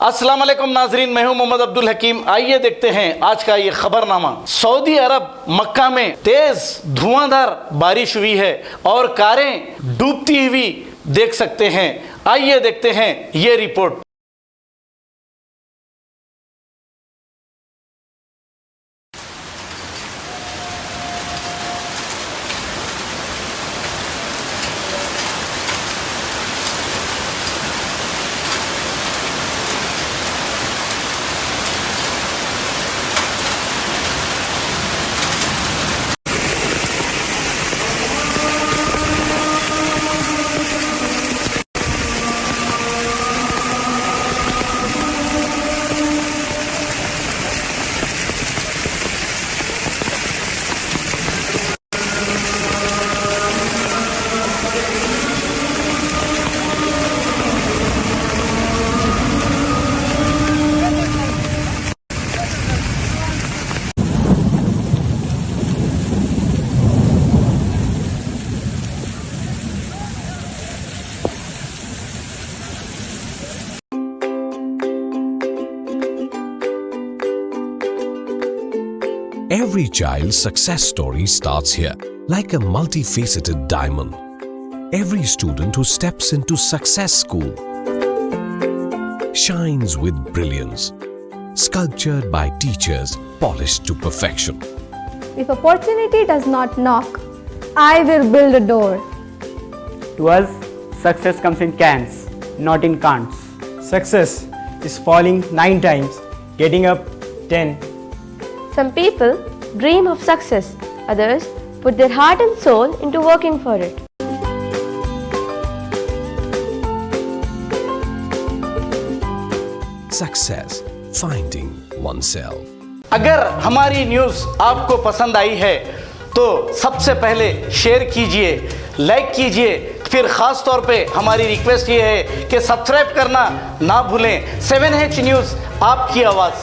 अस्सलाम वालेकुम नाजरीन, मैं हूं मोहम्मद अब्दुल हकीम। आइए देखते हैं आज का ये खबरनामा। सऊदी अरब मक्का में तेज धुआंधार बारिश हुई है और कारें डूबती हुई देख सकते हैं। आइए देखते हैं ये report. Every child's success story starts here, like a multifaceted diamond. Every student who steps into Success School shines with brilliance, sculptured by teachers polished to perfection. If opportunity does not knock, I will build a door. To us, success comes in cans, not in can'ts. Success is falling 9 times, getting up 10. Some people dream of success, others put their heart and soul into working for it. Success, finding oneself. अगर हमारी news आपको पसंद आई है तो सबसे पहले share कीजिए, like कीजिए, फिर ख़ास तौर पे हमारी रिक्वेस्ट ये है कि सब्सक्राइब करना ना भूलें। 7H न्यूज़, आपकी आवाज़।